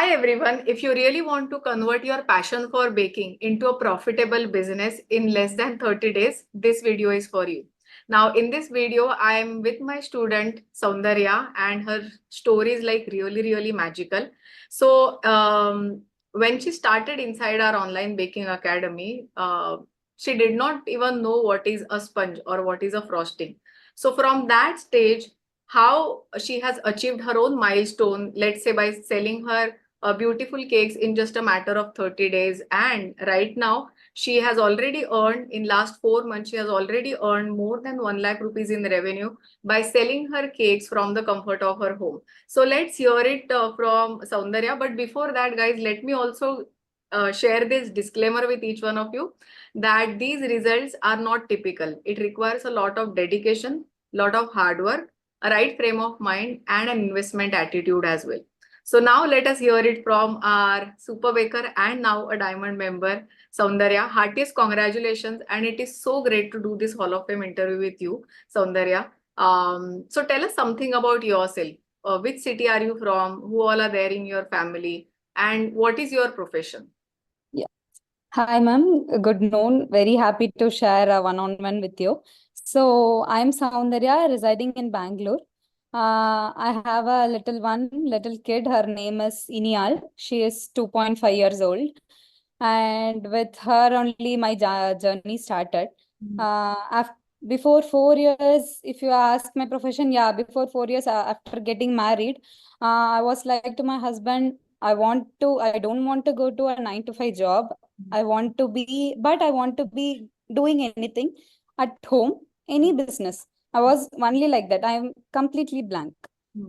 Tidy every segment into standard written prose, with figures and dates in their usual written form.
Hi everyone. If you really want to convert your passion for baking into a profitable business in less than 30 days, this video is for you. Now, in this video, I am with my student Sowndarya, and her story is like really magical. So, when she started inside our online baking academy, she did not even know what is a sponge or what is a frosting. So, from that stage, how she has achieved her own milestone, let's say by selling her beautiful cakes in just a matter of 30 days. And right now, she has already earned, in last 4 months, she has already earned more than 1 lakh rupees in revenue by selling her cakes from the comfort of her home. So let's hear it from Sowndarya. But before that, guys, let me also share this disclaimer with each one of you that these results are not typical. It requires a lot of dedication, lot of hard work, a right frame of mind, and an investment attitude as well. So now let us hear it from our super baker and now a diamond member, Sowndarya. Heartiest congratulations, and it is so great to do this Hall of Fame interview with you, Sowndarya. So tell us something about yourself. Which city are you from? Who all are there in your family? And what is your profession? Yeah. Hi, ma'am. Good noon. Very happy to share a one-on-one with you. So, I'm Soundarya, residing in Bangalore. I have a little kid. Her name is Inial. She is 2.5 years old. And with her only my journey started. After, before 4 years, if you ask my profession, yeah, before 4 years after getting married, I was like to my husband, I don't want to go to a 9 to 5 job. I want to be doing anything at home, any business. I was only like that. I'm completely blank.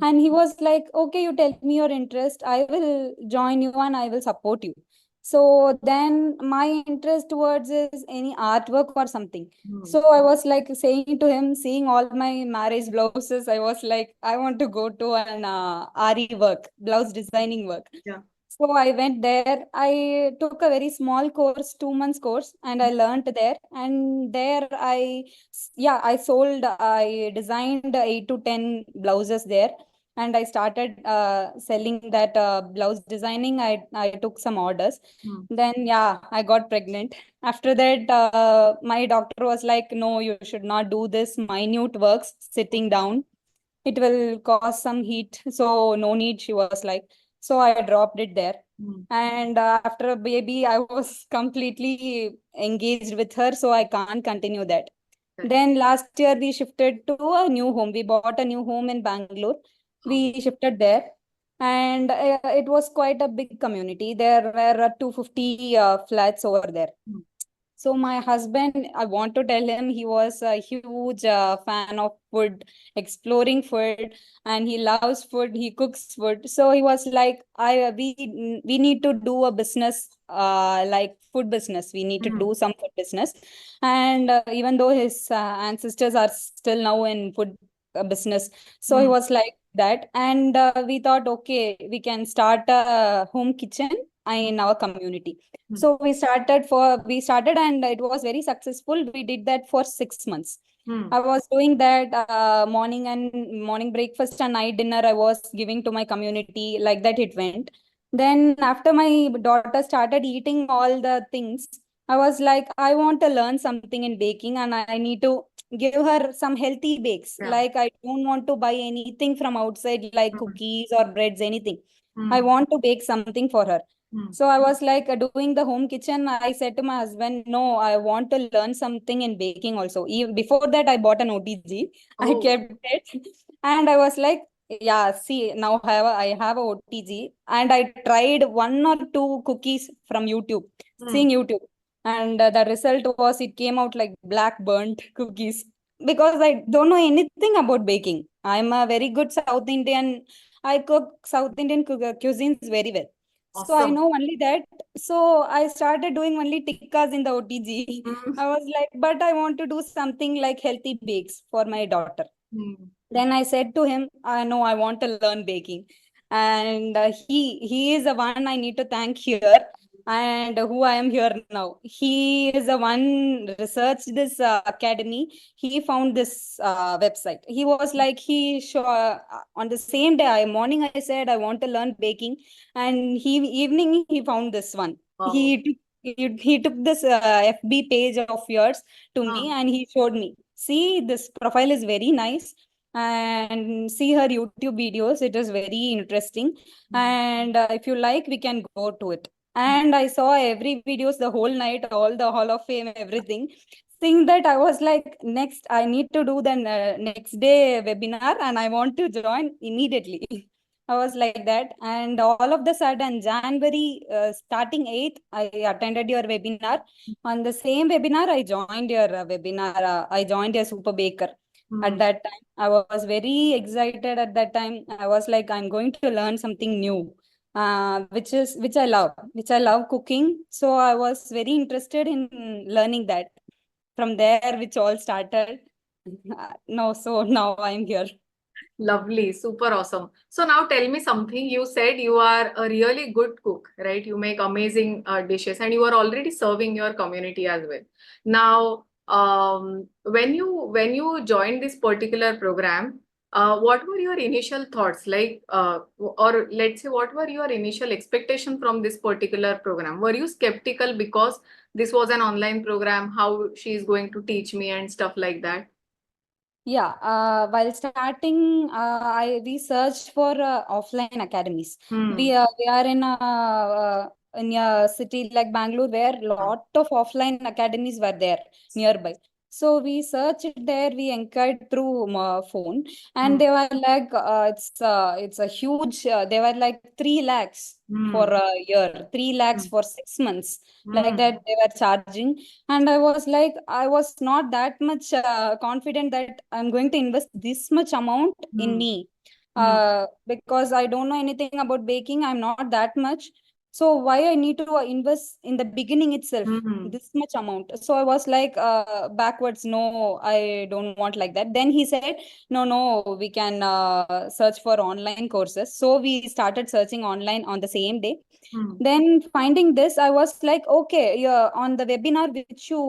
And he was like, okay, you tell me your interest. I will join you and I will support you. So then my interest towards is any artwork or something. So I was like saying to him, seeing all my marriage blouses, I was like, I want to go to an RE work, blouse designing work. Yeah. So I went there. I took a very small course, 2 months course, and I learned there. And there I designed 8 to 10 blouses there. And I started selling that blouse designing. I took some orders. Then, yeah, I got pregnant. After that, my doctor was like, no, you should not do this minute works sitting down. It will cause some heat. So, no need, she was like. So, I dropped it there. And after a baby, I was completely engaged with her. So, I can't continue that. Then last year, we shifted to a new home. We bought a new home in Bangalore. We shifted there. And it was quite a big community. There were 250 flats over there. So my husband, I want to tell him, he was a huge fan of food, exploring food, and he loves food. He cooks food. So he was like, we need to do a business, like food business. We need to do some food business. And even though his ancestors are still now in food business, so he was like that. And we thought, okay, we can start a home kitchen in our community. So we started and it was very successful. We did that for 6 months. I was doing that morning breakfast and night dinner. I was giving to my community, like that it went. Then after my daughter started eating all the things, I was like, I want to learn something in baking and I need to give her some healthy bakes. Yeah. Like I don't want to buy anything from outside, like cookies or breads, anything. I want to bake something for her. So I was like doing the home kitchen. I said to my husband, no, I want to learn something in baking also. Even before that, I bought an OTG. I kept it. And I was like, yeah, see, now I have a OTG. And I tried 1 or 2 cookies from YouTube, seeing YouTube. And the result was it came out like black burnt cookies because I don't know anything about baking. I'm a very good South Indian. I cook South Indian cuisines very well. So I know only that. So I started doing only tikkas in the OTG. I was like, but I want to do something like healthy bakes for my daughter. Then I said to him, I know I want to learn baking. And he is the one I need to thank here. and who I am here now. He is the one researched this academy. He found this website. He was like, on the same day, morning I said I want to learn baking, and evening he found this one. Wow. He took this FB page of yours to me, Huh. and he showed me. See, this profile is very nice, and see her YouTube videos. It is very interesting, Mm. and if you like, we can go to it. And I saw every videos the whole night, all the Hall of Fame, everything. Seeing that, I was like, next I need to do the next day webinar, and I want to join immediately. I was like that, and all of the sudden, January starting 8th, I attended your webinar. On the same webinar, I joined your webinar. I joined your Super Baker. At Mm. that time, I was very excited. At that time, I was like, I'm going to learn something new, which I love cooking. So I was very interested in learning that. From there, which all started. No, so now I'm here. Lovely, super awesome. So now tell me something. You said you are a really good cook, right? You make amazing dishes, and you are already serving your community as well. Now, when you joined this particular program, what were your initial thoughts? Like, or let's say, what were your initial expectation from this particular program? Were you skeptical because this was an online program? How she is going to teach me and stuff like that? Yeah, while starting, we searched for offline academies. Hmm. We are in a city like Bangalore where lot of offline academies were there nearby. So we searched there. We inquired through phone, and Hmm. they were like, it's a huge. They were like 3 lakhs for Hmm. a year, 3 lakhs Hmm. for 6 months. Like Hmm. that, they were charging, and I was like, I was not that much confident that I'm going to invest this much amount in Hmm. me, Hmm. because I don't know anything about baking. I'm not that much. So why I need to invest in the beginning itself Hmm. this much amount? So I was like, backwards. No, I don't want like that. Then he said, no, we can search for online courses. So we started searching online on the same day. Hmm. Then finding this, I was like, okay, yeah, on the webinar which you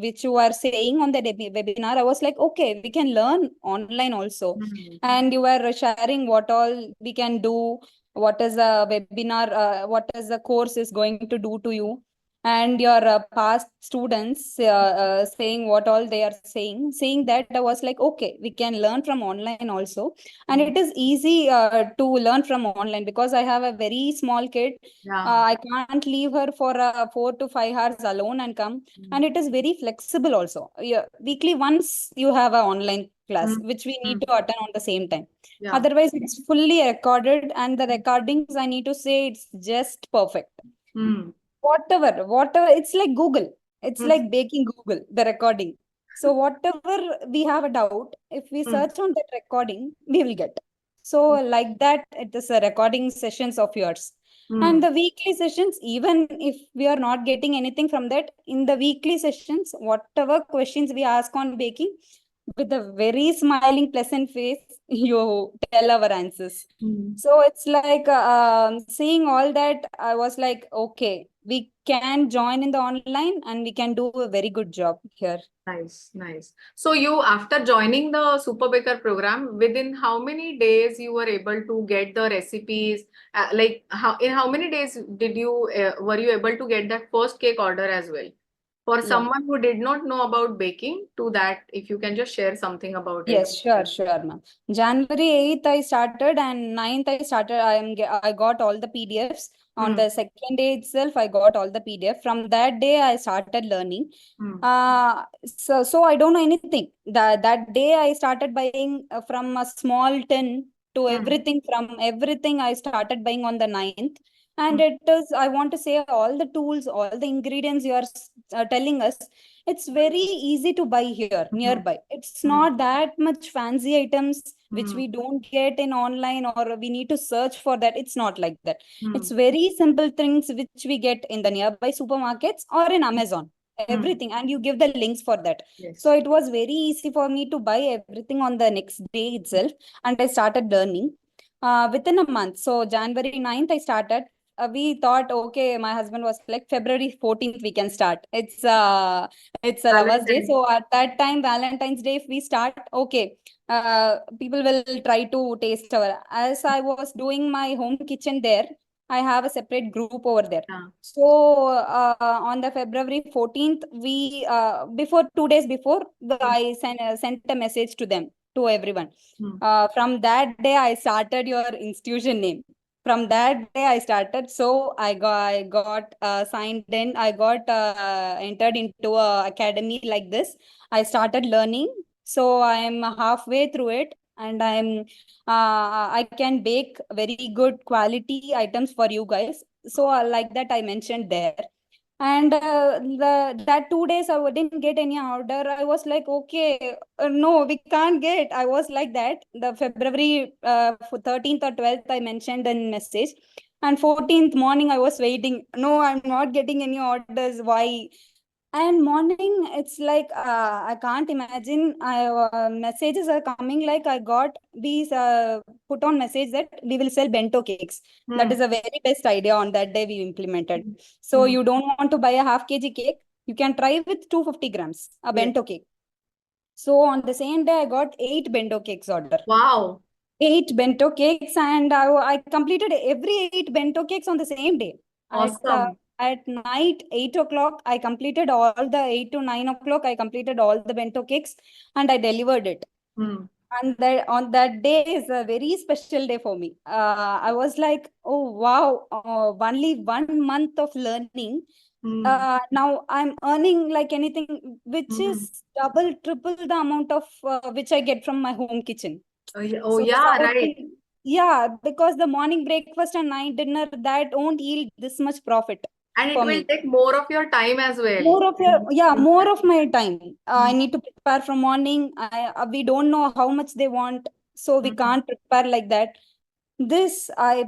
which you are saying on the webinar, I was like, okay, we can learn online also. Hmm. And you were sharing what all we can do, what is the webinar, what is the course is going to do to you, and your past students saying what all they are saying. Seeing that, I was like, okay, we can learn from online also, and Hmm. it is easy to learn from online because I have a very small kid. Yeah. I can't leave her for 4 to 5 hours alone and come. Hmm. And it is very flexible also. Yeah, weekly once you have an online class, Hmm. which we Hmm. need to attend on the same time. Yeah. Otherwise, it's fully recorded, and the recordings, I need to say, it's just perfect. Hmm. Whatever, it's like Google. It's Hmm. like baking Google, the recording. So whatever we have a doubt, if we Hmm. search on that recording, we will get. So like that, it is a recording sessions of yours. And Hmm. the weekly sessions, even if we are not getting anything from that, in the weekly sessions, whatever questions we ask on baking, with a very smiling, pleasant face, you tell our answers. Hmm. So it's like seeing all that, I was like, okay, we can join in the online and we can do a very good job here. Nice, nice. So you, after joining the Super Baker program, within how many days you were able to get the recipes? Like how in how many days did you were you able to get that first cake order as well? For Yeah. someone who did not know about baking, to that, if you can just share something about it. Yes, sure, ma'am. January 8th I started, and 9th I started. I got all the PDFs. On Hmm. the second day itself, I got all the PDF. From that day, I started learning. Hmm. So I don't know anything. That day I started buying from a small tin to Hmm. everything. From everything I started buying on the 9th. Hmm. And it is, I want to say, all the tools, all the ingredients you are telling us, it's very easy to buy here Hmm. nearby. It's Hmm. not that much fancy items which Hmm. we don't get in online, or we need to search for that. It's not like that. Hmm. It's very simple things which we get in the nearby supermarkets or in Amazon. Hmm. Everything, and you give the links for that. So Yes. it was very easy for me to buy everything on the next day itself, and I started learning within a month. So January 9th I started. we thought, okay, my husband was like, February 14th we can start. It's a Lovers' Day. Valentine. So at that time, Valentine's Day, if we start, okay, people will try to taste our. As I was doing my home kitchen there, I have a separate group over there. Yeah. So on the February 14th, we before 2 days before, Hmm. I sent a message to them, to everyone. Hmm. From that day, I started your institution name. From that day, I started. So I got signed in. I got entered into a academy like this. I started learning. So I'm halfway through it, and I can bake very good quality items for you guys. So like that I mentioned there. And the that 2 days I didn't get any order. I was like, okay, no, we can't get. I was like that. The February 13th or 12th I mentioned in message, and 14th morning I was waiting. No, I'm not getting any orders. Why? And morning, it's like I can't imagine. Messages are coming like I got these put on message that we will sell bento cakes. That Hmm. is a very best idea on that day we implemented. Hmm. So Hmm. you don't want to buy a half kg cake, you can try with 250 grams a Yes. bento cake. So on the same day, I got 8 bento cakes order. Wow. 8 bento cakes, and I completed every 8 bento cakes on the same day. Awesome. At night 8 o'clock, I completed all the 8 to 9 o'clock. I completed all the bento cakes, and I delivered it. Hmm. And that on that day is a very special day for me. I was like, oh wow, only 1 month of learning. Hmm. Now I'm earning like anything, which Hmm. is double, triple the amount of which I get from my home kitchen. Oh, So yeah, without right. yeah, because the morning breakfast and night dinner, that won't yield this much profit And it for will me. take more of your time as well. More of your, yeah, In more that. of my time. I Hmm. need to prepare from morning. We don't know how much they want, so we Hmm. can't prepare like that. This I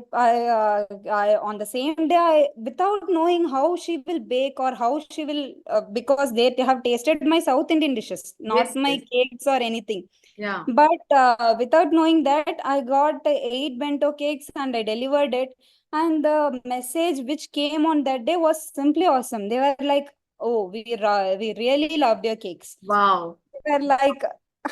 on the same day, without knowing how she will bake or how she will, because they have tasted my South Indian dishes, not Yes, my yes. cakes or anything. Yeah. But without knowing that, I got 8 bento cakes and I delivered it. And the message which came on that day was simply awesome. They were like, "Oh, we really loved your cakes." Wow. They were like,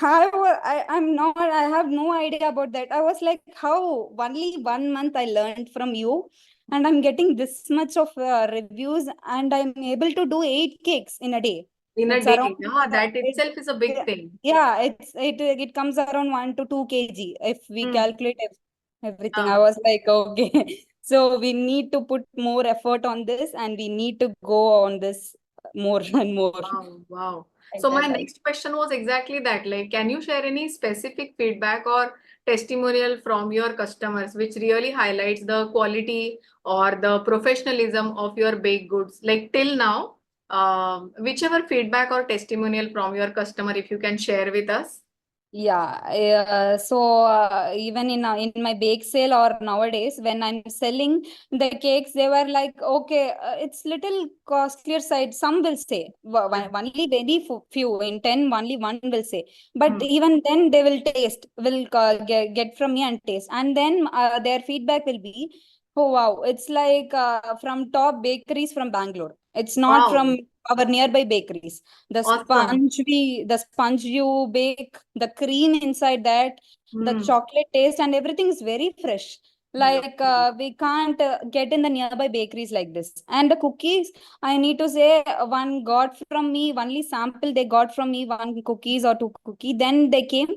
I'm not. I have no idea about that. I was like, "How? Only 1 month I learned from you, and I'm getting this much of reviews, and I'm able to do 8 cakes in a day. In a It's day. around Yeah, that it, itself is a big thing. yeah, it comes around 1 to 2 kg if we Hmm. calculate everything." Yeah. I was like, okay, so we need to put more effort on this, and we need to go on this more and more. Wow, wow. Like So my that. next question was exactly that. Like, can you share any specific feedback or testimonial from your customers which really highlights the quality or the professionalism of your baked goods? Like till now, whichever feedback or testimonial from your customer, if you can share with us. Yeah, so even in my bake sale or nowadays when I'm selling the cakes, they were like, okay, it's little costlier side. Some will say, Yeah. only very few in 10, only one will say. But Hmm. even then, they will taste, will get from me and taste, and then their feedback will be, oh wow, it's like from top bakeries from Bangalore. It's not Wow. from our nearby bakeries. Awesome. The sponge you bake, the cream inside that, the Hmm. chocolate taste, and everything is very fresh. Like Lovely. we can't get in the nearby bakeries like this. And the cookies, I need to say, one got from me, only sample they got from me, one cookies or two cookie. Then they came,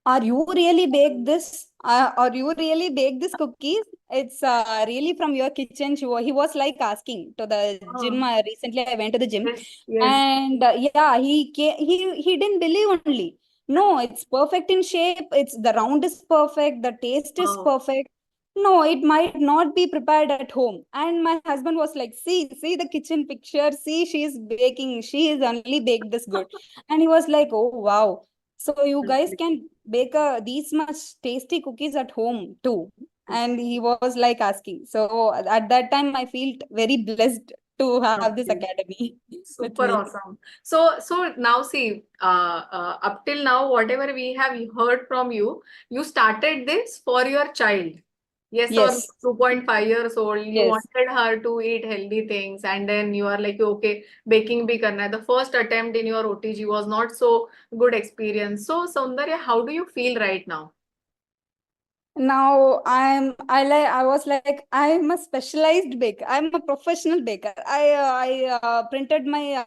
are you really bake this? Are you really bake this cookies? It's really from your kitchen. He was like asking to the Oh, gym. Recently, I went to the gym, yes, yes. and yeah, he didn't believe only. No, it's perfect in shape. It's the round is perfect. The taste is Wow. perfect. No, it might not be prepared at home. And my husband was like, see the kitchen picture. See, she's baking. She is only baked this good. And he was like, oh wow. So you guys Lovely. can bake these much tasty cookies at home too. And he was like asking. So at that time, I felt very blessed to have this Lovely. academy with Super me. awesome. So now see, up till now, whatever we have heard from you, you started this for your child. Yes, or Yes. 2.5 years old, you Yes. wanted her to eat healthy things, and then you are like, okay, baking bhi karna hai. The first attempt in your OTG was not so good experience. So, Soundarya, how do you feel right now? Now I was like, I'm a specialized baker. I'm a professional baker. I printed my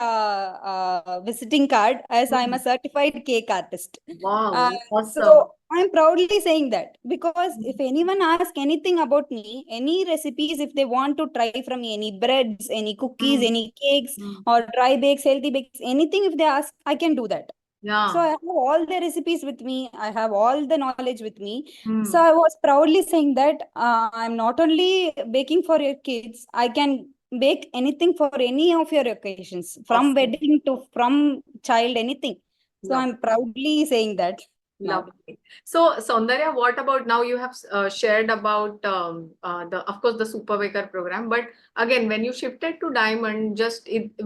visiting card as I'm a Hmm. certified cake artist. Wow, Uh, awesome. so I'm proudly saying that, because if Hmm. anyone asks anything about me, any recipes, if they want to try from me, any breads, any cookies, Hmm. any cakes, Hmm. or dry bakes, healthy bakes, anything, if they ask, I can do that. So Yeah. I have all the recipes with me. I have all the knowledge with me. So Hmm. I was proudly saying that I'm not only baking for your kids, I can bake anything for any of your occasions, from Awesome. wedding to from child, anything. So Love. I'm proudly saying that now. Lovely. So, Soundarya, what about now? You have shared about of course, the Super Baker program. But again, when you shifted to Diamond,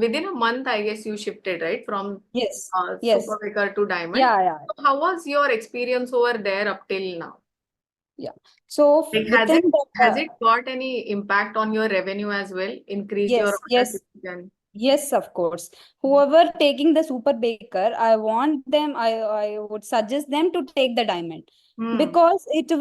within a month, I guess you shifted, right, from Yes. Super Yes. Baker to Diamond. Yeah. Yeah. So how was your experience over there up till now? Yeah. So Like, within that, has it got any impact on your revenue as well? Increased your yes. order Yes. precision? Yes, of course. Whoever taking the super baker, I would suggest them to take the diamond, Hmm. because it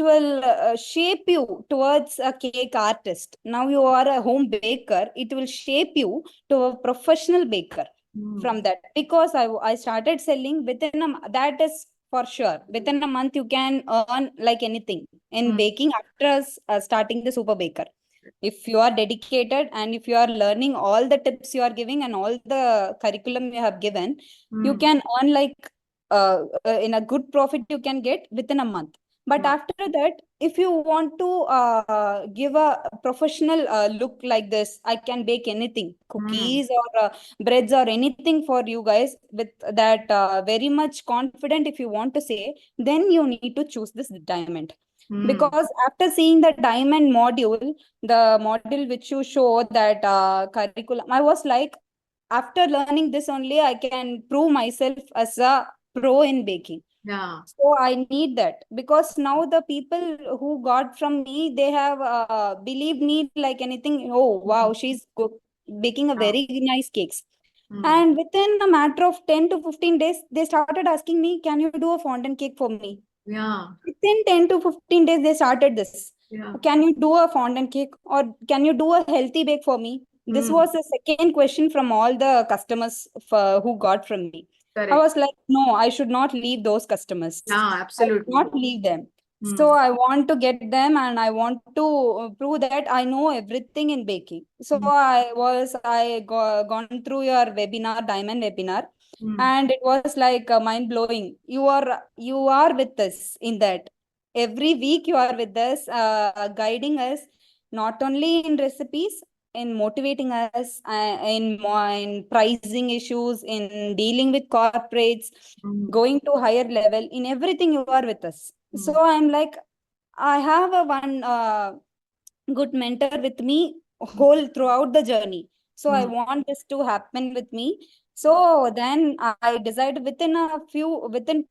will shape you towards a cake artist. Now you are a home baker, it will shape you to a professional baker Hmm. from that. Because I started selling within that is for sure. Within a month you can earn like anything in Hmm. baking after starting the super baker. If you are dedicated and if you are learning all the tips you are giving and all the curriculum you have given, you Hmm. can earn like in a good profit you can get within a month. But Wow. after that, if you want to give a professional look like this, I can bake anything, Hmm. cookies or breads or anything for you guys with that very much confident. If you want to say, then you need to choose this diamond. Hmm. Because after seeing the diamond module, the module which you show that curriculum, I was like, after learning this only I can prove myself as a pro in baking. Yeah. So I need that, because now the people who got from me, they have believed me like anything. Oh wow, Hmm. baking a Yeah. very nice cakes. Hmm. And within a matter of 10 to 15 days they started asking me, can you do a fondant cake for me? Yeah. Within 10 to 15 days, they started this. Yeah. Can you do a fondant cake, or can you do a healthy bake for me? This Hmm. was the second question from all the customers who got from me. I Correct. was like, no, I should not leave those customers. Yeah, I should absolutely. not leave them. Hmm. So I want to get them, and I want to prove that I know everything in baking. So Hmm. gone through your webinar, Diamond webinar, Hmm. and it was like mind blowing. You are with us in that. Every week you are with us, guiding us, not only in recipes, in motivating us, in pricing issues, in dealing with corporates, Hmm. going to higher level. In everything you are with us. So Hmm. I'm like, I have a one good mentor with me whole throughout the journey. So I Hmm. want this to happen with me. So Wow. then I decided, within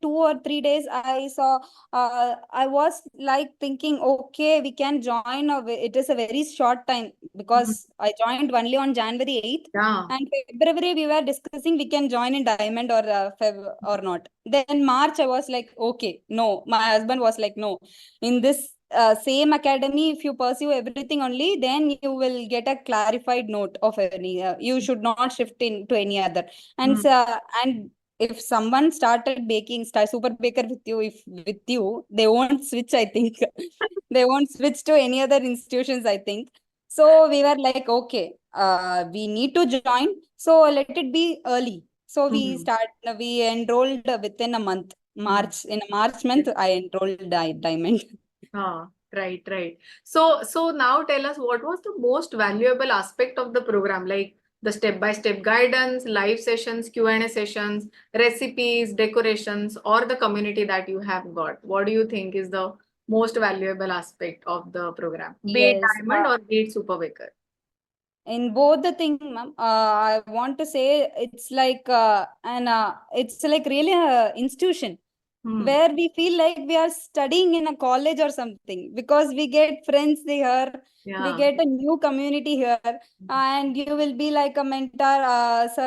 2 or 3 days I saw, I was like thinking, okay, we can join it is a very short time, Hmm. because I joined only on January 8th, Yeah. and February we were discussing we can join in Diamond or or not. Then March I was like, okay, no. My husband was like, no, in this same academy, if you pursue everything only, then you will get a clarified note of any you should not shift into any other. Hmm. And if someone started baking, start super baker with you, if with you, they won't switch, I think. They won't switch to any other institutions, I think. So we were like, okay, we need to join, so let it be early. So Hmm. we enrolled within a month. Hmm. March, in a March month I enrolled Diamond. Ah, right, right. So now tell us, what was the most valuable aspect of the program? Like the step-by-step guidance, live sessions, Q&A sessions, recipes, decorations, or the community that you have got. What do you think is the most valuable aspect of the program? Be it Yes, Diamond or be it Super Baker? in both the thing, ma'am, I want to say it's like it's like really a institution. where we feel like we are studying in a college or something, because we get friends here, we Yeah. get a new community here, and you will be like a mentor,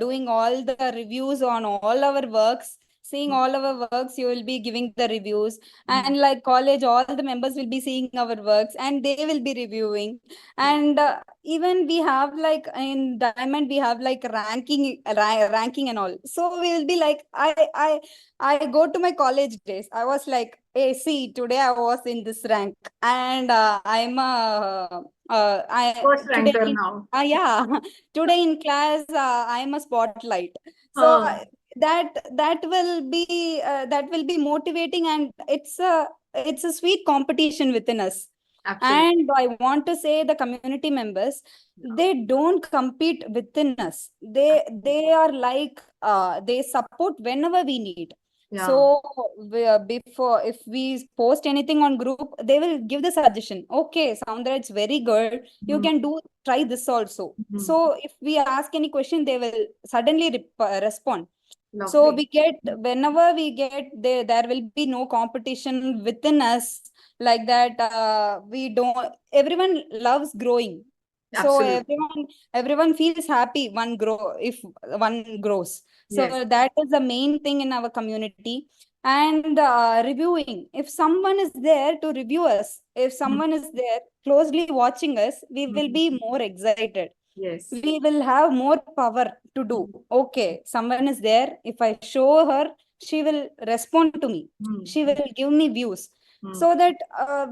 doing all the reviews on all our works, seeing all our works. You will be giving the reviews, Mm. and like college, all the members will be seeing our works and they will be reviewing. And even we have like in diamond we have like ranking and all, so we will be like, I go to my college days. I was like, hey, see, today I was in this rank, and I'm a I First today ranker in now. yeah today in class I'm a spotlight. So Uh, that will be motivating, and it's a sweet competition within us. Absolutely. And I want to say the community members, Yeah. they don't compete within us. They are like they support whenever we need. Yeah. So before, if we post anything on group, they will give the suggestion. Okay, Soundra, it's very good. You Mm. can do try this also. Mm. So if we ask any question, they will suddenly respond. So Lovely. we get, whenever we get there will be no competition within us, like that. We don't. Everyone loves growing, so Absolutely. everyone feels happy one grow if one grows. So Yes. that is the main thing in our community. And reviewing, if someone is there to review us, if Mm. someone is there closely watching us, we will Mm. be more excited. Yes. We will have more power to do. Mm. Okay, someone is there, if I show her, she will respond to me, Mm. she will give me views. Mm. So that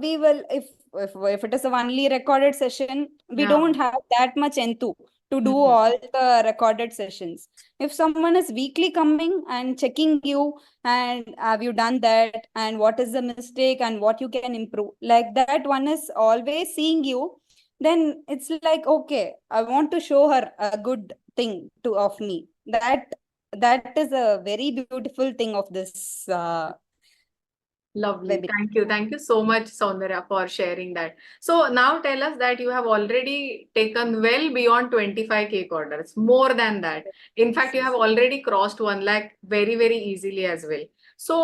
we will, if it is a only recorded session, we Yeah. don't have that much enthu to do Mm. all the recorded sessions. If someone is weekly coming and checking you, and have you done that, and what is the mistake and what you can improve, like that one is always seeing you, then it's like, okay, I want to show her a good thing to of me. That is a very beautiful thing of this Lovely. webinar. Thank you. Thank you so much, Soundarya, for sharing that. So now tell us that you have already taken well beyond 25K orders, more than that. In fact, you have already crossed 1 lakh very, very easily as well. So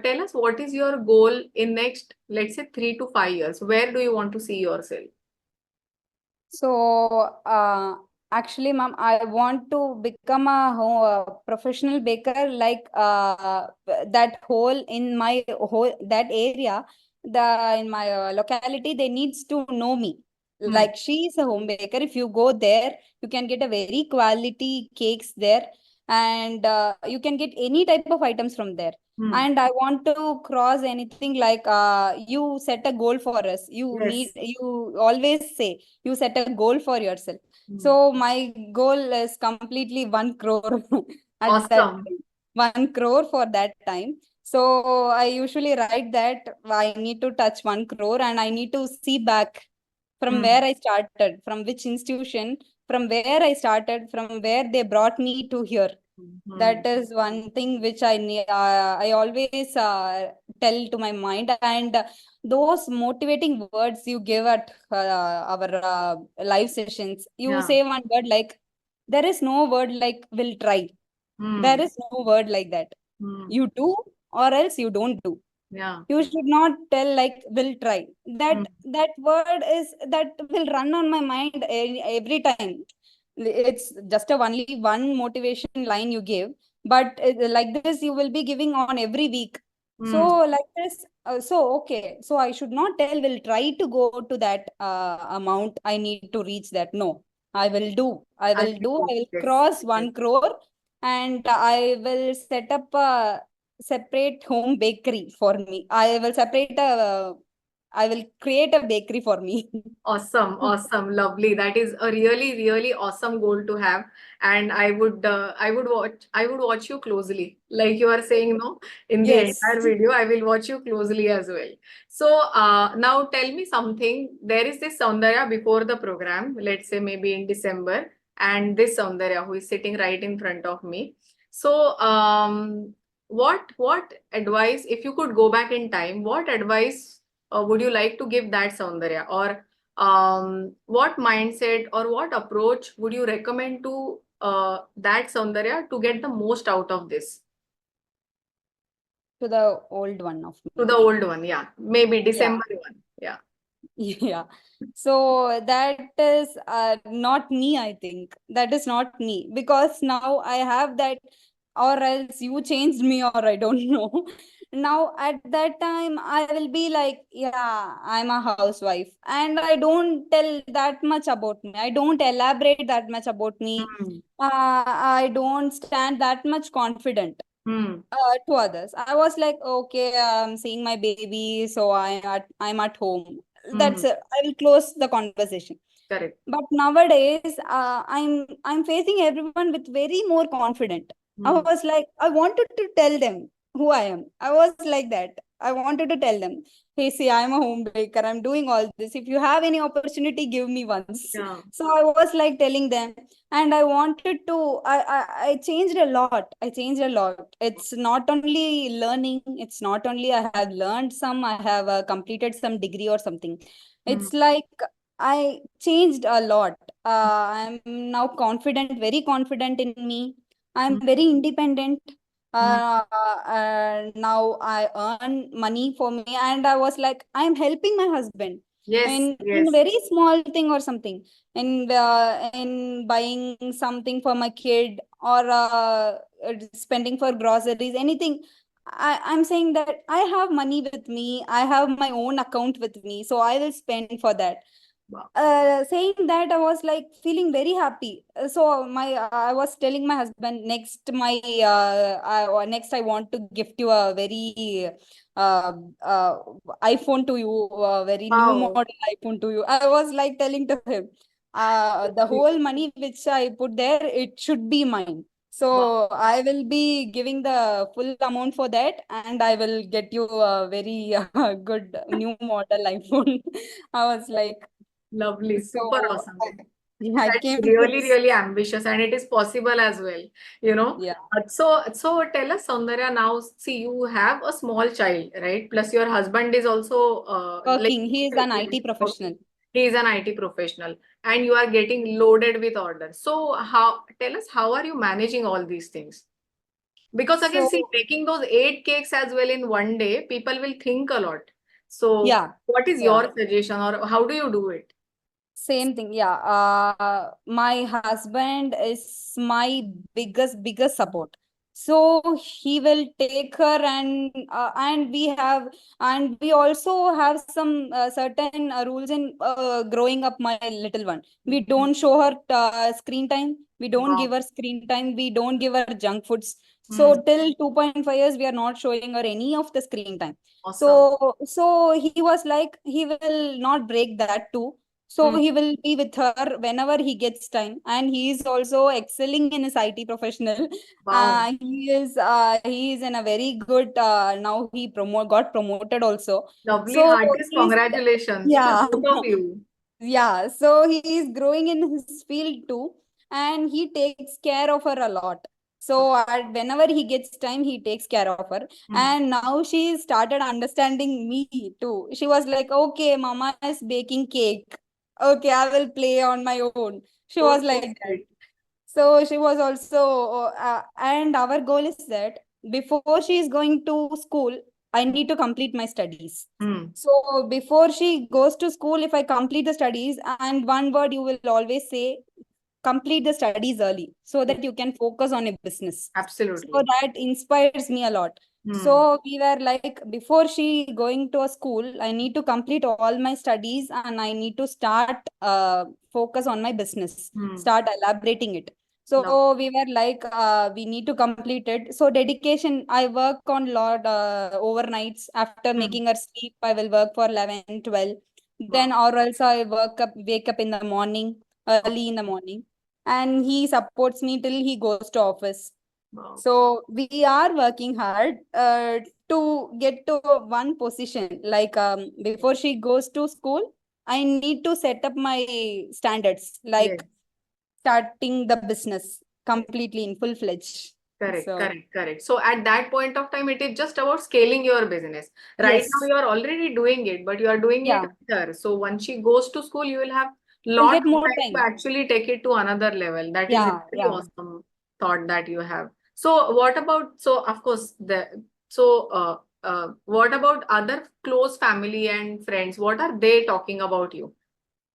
tell us, what is your goal in next, let's say, 3 to 5 years? Where do you want to see yourself? So, actually, ma'am, I want to become a professional baker, like that whole in my whole that area, the in my locality, they needs to know me. Hmm. Like she is a home baker. If you go there, you can get a very quality cakes there, and you can get any type of items from there. Hmm. And I want to cross anything, like you set a goal for us. Yes. You always say you set a goal for yourself. Hmm. So my goal is completely 1 crore at that Awesome. time. 1 crore for that time. So I usually write that I need to touch 1 crore, and I need to see back from Hmm. where I started, from which institution, from where I started, from where they brought me to here. Hmm. That is one thing which I always tell to my mind. And those motivating words you give at our live sessions, you Yeah. say one word like, there is no word like will try. There Hmm. is no word like that. Hmm. You do, or else you don't do. Yeah. You should not tell like will try. Hmm. That word is that will run on my mind every time. It's just a only one motivation line you give, but like this you will be giving on every week. So Hmm. like this, so okay, so I should not tell will try to go to that amount, I need to reach that. No, I Absolutely. will Yes. cross Yes. 1 crore, and I will set up a separate home bakery for me. I will create a bakery for me. Awesome, awesome, lovely. That is a really, really awesome goal to have. And I would watch you closely. Like you are saying, no, in the Yes. entire video, I will watch you closely as well. So now tell me something. There is this Soundarya before the program, let's say maybe in December, and this Soundarya who is sitting right in front of me. So what advice, if you could go back in time, what advice would you like to give that Soundarya? Or what mindset or what approach would you recommend to that Soundarya to get the most out of this? To the old one of To me. the old one, yeah. Maybe Yeah. December one. Yeah. Yeah. So that is not me, I think. That is not me because now I have that, or else you changed me, or I don't know. Now at that time, I will be like, yeah, I'm a housewife, and I don't tell that much about me. I don't elaborate that much about me. Hmm. I don't stand that much confident Hmm. to others. I was like, okay, I'm seeing my baby, so I'm at home. Hmm. That's it. I will close the conversation. Correct. But nowadays, I'm facing everyone with very more confident. I Hmm. was like, I wanted to tell them who I am. I was like that. I wanted to tell them, hey, see, I'm a home baker. I'm doing all this. If you have any opportunity, give me once. Yeah. So I was like telling them, and I wanted to. I changed a lot. I changed a lot. It's not only learning. It's not only I have learned some. I have completed some degree or something. Hmm. It's like I changed a lot. I'm now confident, very confident in me. I'm Hmm. very independent. Hmm. Now I earn money for me, and I was like, I'm helping my husband Yes. in Yes. very small thing or something, in buying something for my kid, or spending for groceries, anything. I'm saying that I have money with me. I have my own account with me, so I will spend for that. Wow. Saying that, I was like feeling very happy. So I was telling my husband, next I want to gift you a very uh, uh, iPhone to you, a very new Wow. model iPhone to you. I was like telling to him, the whole money which I put there, it should be mine. Wow. So I will be giving the full amount for that, and I will get you a very good new model iPhone. I was like, Lovely. Super so awesome. I That's came to really, this. really ambitious, and it is possible as well, you know. Yeah, So tell us, Soundarya, now see, you have a small child, right? Plus your husband is also like working. He is an IT okay. professional. He is an IT professional, and you are getting loaded with orders. So how, tell us, how are you managing all these things? Because again, So see, baking those 8 cakes as well in one day, people will think a lot. So yeah, what is yeah. your suggestion, or how do you do it? Same thing, yeah. My husband is my biggest support. So he will take her, and we also have some certain rules in growing up my little one. We don't show her screen time. We don't Wow. give her screen time. We don't give her junk foods. Hmm. So till 2.5 years, we are not showing her any of the screen time. Awesome. So he was like, he will not break that too, so Hmm. he will be with her whenever he gets time, and he is also excelling in his IT professional. Wow. He is in a very good. Now he got promoted also. Lovely. So Heartiest he's, congratulations to yeah. both of you. Yeah, so he is growing in his field too, and he takes care of her a lot. So whenever he gets time, he takes care of her. Hmm. And now she started understanding me too. She was like, "Okay, Mama is baking cake. Okay, I will play on my own." She Oh, was so like that. sweet. So she was also, and our goal is that before she is going to school, I need to complete my studies. Hmm. So before she goes to school, if I complete the studies, and one word you will always say, complete the studies early so Yes, that you can focus on your business. So absolutely. that inspires me a lot. Hmm. So we were like, before she going to a school, I need to complete all my studies, and I need to start focus on my business, Hmm. start elaborating it. Love. So we were like, we need to complete it. So dedication, I work on lot overnights. After Hmm. making her sleep, I will work for 11, 12. Then Wow. or else I wake up in the morning, early in the morning, and he supports me till he goes to office. Wow. So we are working hard to get to one position. Like before she goes to school, I need to set up my standards, like Yes. starting the business completely in full fledged. Correct, So correct, correct. So at that point of time, it is just about scaling your business. Right now, yes, you are already doing it, but you are doing it yeah, better. So once she goes to school, you will have we'll lot get of more time to time. actually take it to another level. That is Yeah, really yeah. awesome thought that you have. So what about, so of course, So, what about other close family and friends? What are they talking about you?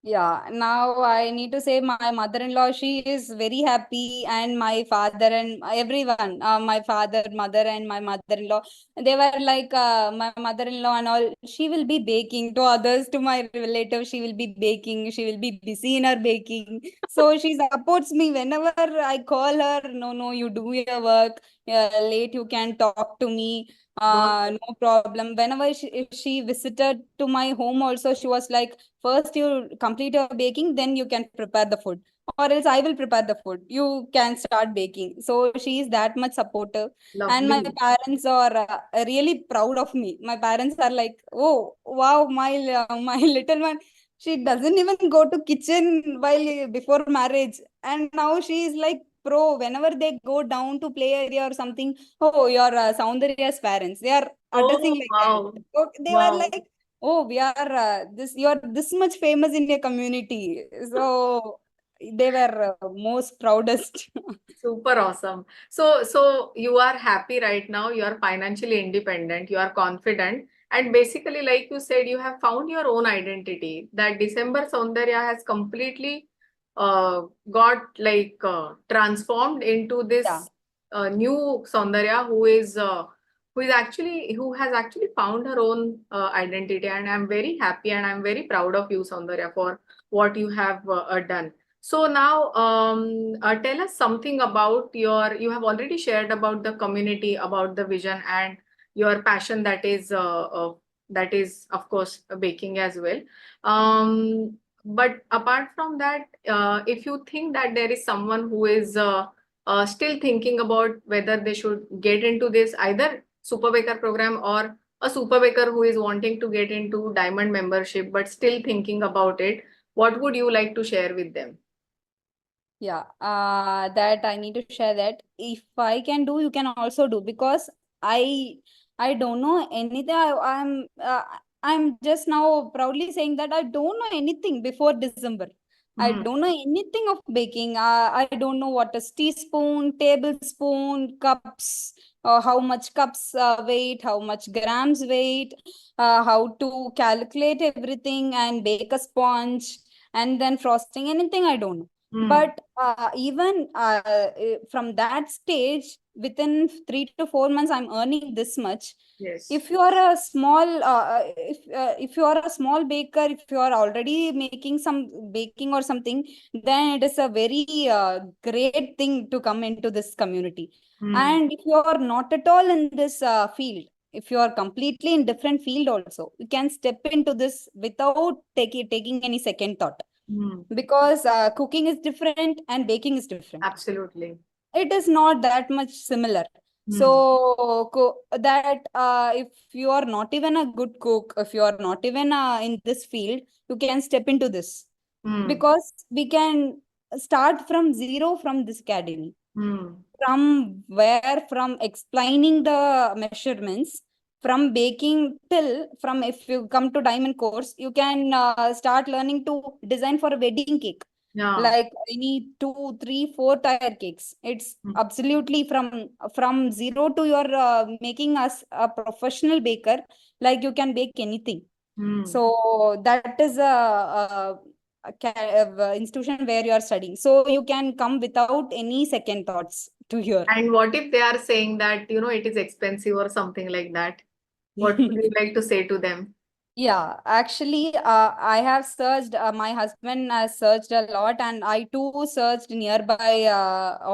Yeah, now I need to say my mother-in-law, she is very happy, and my father and everyone, my father, mother, and my mother-in-law, they were like, my mother-in-law and all, she will be baking to others, to my relatives, she will be baking, she will be busy in her baking. So she supports me whenever I call her, no, no, you do your work, late you can talk to me. Wow. No problem. Whenever if she visited to my home also, she was like, first you complete your baking, then you can prepare the food, or else I will prepare the food, you can start baking. So she is that much supportive. And my Lovely. parents are really proud of me. My parents are like, oh wow, my little one, she doesn't even go to kitchen while before marriage, and now she is like pro. Whenever they go down to play area or something, oh, your Sowndarya's parents, they are addressing Oh, like wow. that. Okay, they were Wow. like, oh, we are you're this much famous in your community. So they were most proudest. Super awesome. So you are happy right now. You are financially independent. You are confident. And basically, like you said, you have found your own identity. That December Soundarya has completely got transformed into Yeah. this new Soundarya who has actually found her own identity. And I'm very happy and I'm very proud of you, Soundarya, for what you have done. So now, tell us something about you have already shared about the community, about the vision and your passion that is, of course, baking as well. But apart from that, if you think that there is someone who is still thinking about whether they should get into this either super baker program or a super baker who is wanting to get into diamond membership but still thinking about it, what would you like to share with them? Yeah, that I need to share that. If I can do, you can also do, because I I don't know anything. I'm just now proudly saying that I don't know anything before December. I Hmm. don't know anything of baking. I don't know what is teaspoon, tablespoon, cups, how much cups weight, how much grams weight, how to calculate everything and bake a sponge and then frosting. Anything I don't know. Hmm. But even from that stage, within 3 to 4 months, I'm earning this much. Yes. If you are a small, if you are a small baker, if you are already making some baking or something, then it is a very great thing to come into this community. Hmm. And if you are not at all in this field, if you are completely in different field also, you can step into this without taking any second thought, Hmm. because cooking is different and baking is different. Absolutely. It is not that much similar. Hmm. So that if you are not even a good cook, if you are not even in this field, you can step into this, Hmm. because we can start from zero from this academy. Hmm. From explaining the measurements, from baking till, from if you come to diamond course, you can start learning to design for a wedding cake, Yeah. like any 2 3 4 tier cakes. It's Hmm. absolutely from zero to your making us a professional baker, like you can bake anything. Hmm. So that is a institution where you are studying, so you can come without any second thoughts to here. And what if they are saying that, it is expensive or something like that? What would you like to say to them? Yeah, actually, I have searched, my husband has searched a lot, and I too searched nearby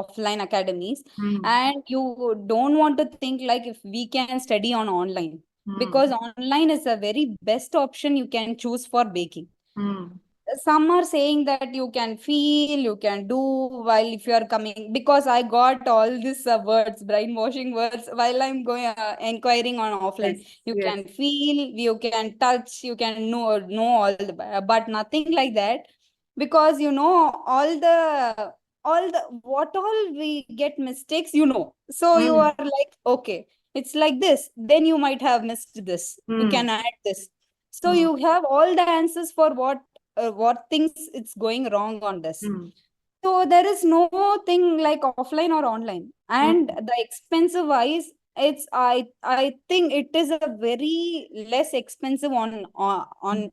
offline academies. Hmm. And you don't want to think like if we can study on online, Hmm. because online is a very best option you can choose for baking. Hmm. Some are saying that you can feel, you can do, while if you are coming, because I got all these words, brainwashing words, while I'm going inquiring on offline. Yes. You Yes. can feel, you can touch, you can know all the, but nothing like that, because all the what all we get mistakes, so you Hmm. are like, okay, it's like this, then you might have missed this, you Hmm. can add this. So Hmm. you have all the answers for what things it's going wrong on this. Hmm. So there is no thing like offline or online. And Hmm. the expensive wise, I think it is a very less expensive on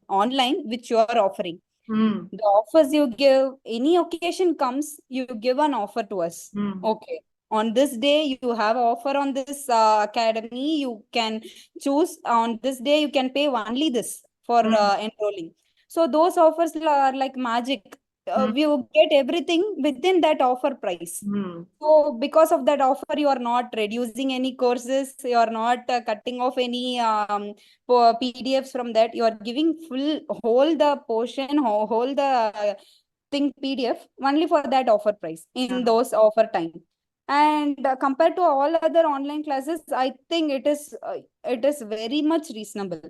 online which you are offering. Hmm. The offers you give, any occasion comes, you give an offer to us. Hmm. Okay. On this day, you have offer on this academy. You can choose on this day. You can pay only this for Hmm. enrolling. So those offers are like magic. Hmm. We will get everything within that offer price. Hmm. So because of that offer, you are not reducing any courses. You are not cutting off any PDFs from that. You are giving full whole the portion, whole the thing PDF only for that offer price Yeah. in those offer time. And compared to all other online classes, I think it is very much reasonable.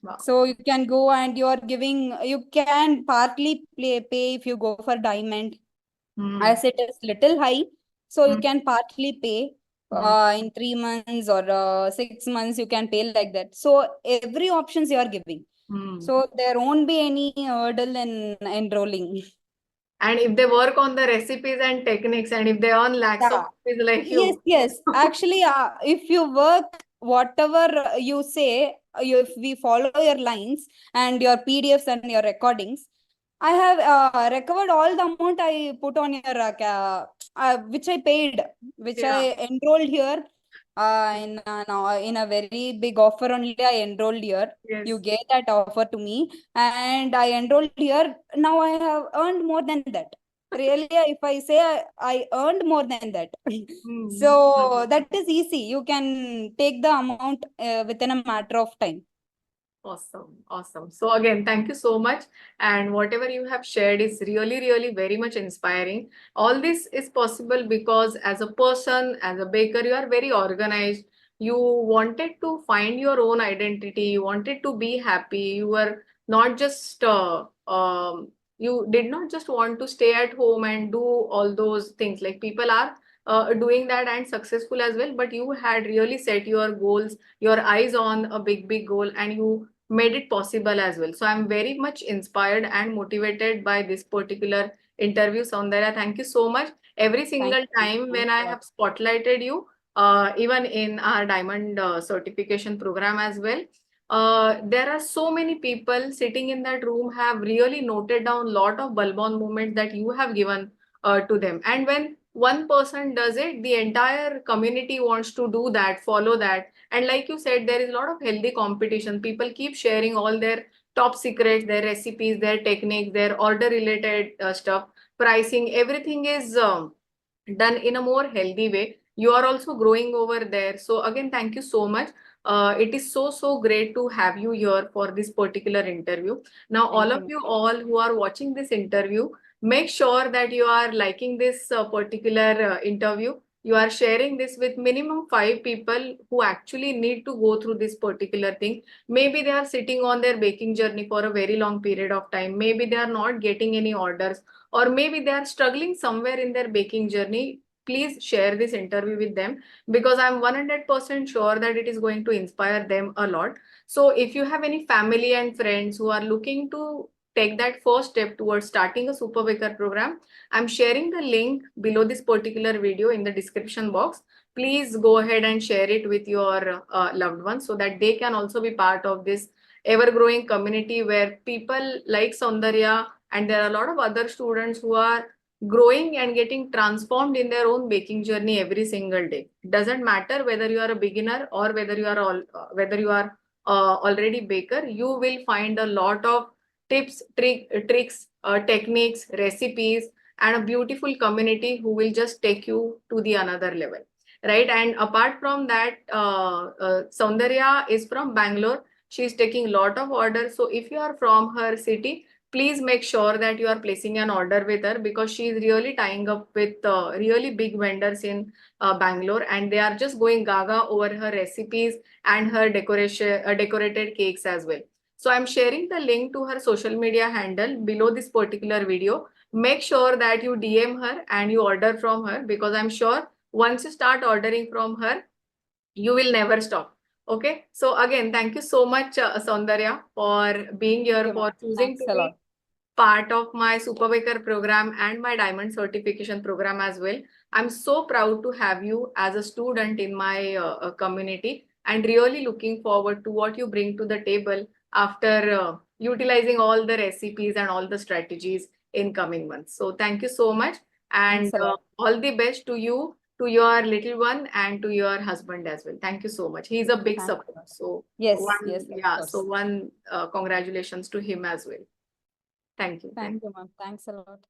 Wow. So you can go and you are giving, you can partly pay if you go for diamond, Hmm. as it is little high, so you Hmm. can partly pay Hmm. in 3 months or 6 months, you can pay like that. So every options you are giving, Hmm. so there won't be any hurdle in enrolling. And if they work on the recipes and techniques, and if they earn lakhs of Yeah. rupees like Yes, you. yes. Actually, if you work whatever you say, if we follow your lines and your PDFs and your recordings, I have recovered all the amount I put on your which I paid, which Yeah. I enrolled here in a very big offer only. I enrolled here. You Yes. gave that offer to me, and I enrolled here. Now I have earned more than that. Really, if I say I earned more than that. Hmm. So that is easy. You can take the amount within a matter of time. Awesome, awesome. So again, thank you so much. And whatever you have shared is really, really very much inspiring. All this is possible because as a person, as a baker, you are very organized. You wanted to find your own identity. You wanted to be happy. You were not just you did not just want to stay at home and do all those things. Like people are doing that and successful as well. But you had really set your goals, your eyes on a big, big goal, and you made it possible as well. So I'm very much inspired and motivated by this particular interview, Soundarya. Thank you so much. Every Thank single you. time when Thanks I a lot. have spotlighted you, even in our diamond certification program as well, there are so many people sitting in that room have really noted down a lot of bulb-on moments that you have given to them. And when one person does it, the entire community wants to do that, follow that. And like you said, there is a lot of healthy competition. People keep sharing all their top secrets, their recipes, their techniques, their order related stuff, pricing, everything is done in a more healthy way. You are also growing over there. So again, thank you so much. It is so, so great to have you here for this particular interview. Now, all Thank of you. you all who are watching this interview, make sure that you are liking this particular interview. You are sharing this with minimum 5 people who actually need to go through this particular thing. Maybe they are sitting on their baking journey for a very long period of time. Maybe they are not getting any orders, or maybe they are struggling somewhere in their baking journey. Please share this interview with them, because I'm 100% sure that it is going to inspire them a lot. So if you have any family and friends who are looking to take that first step towards starting a super baker program, I'm sharing the link below this particular video in the description box. Please go ahead and share it with your loved ones so that they can also be part of this ever growing community where people like Soundarya and there are a lot of other students who are growing and getting transformed in their own baking journey every single day. It doesn't matter whether you are a beginner or whether you are already baker. You will find a lot of tips, tricks, techniques, recipes, and a beautiful community who will just take you to the another level, right? And apart from that, Soundarya is from Bangalore. She is taking a lot of orders. So if you are from her city, please make sure that you are placing an order with her, because she is really tying up with really big vendors in Bangalore, and they are just going gaga over her recipes and her decorated cakes as well. So I'm sharing the link to her social media handle below this particular video. Make sure that you DM her and you order from her, because I'm sure once you start ordering from her, you will never stop. Okay. So again, thank you so much, Soundarya, for being Thank here, you, for ma'am. choosing Thanks to a be lot. part of my Super Baker program and my Diamond certification program as well. I'm so proud to have you as a student in my community and really looking forward to what you bring to the table after utilizing all the recipes and all the strategies in coming months. So thank you so much and Thanks a lot. all the best to you, to your little one and to your husband as well. Thank you so much. He's a big Thanks a support. lot. So Yes, one, yes, of yeah, so course. one congratulations to him as well. Thank you. Thank you, ma'am. Thanks a lot.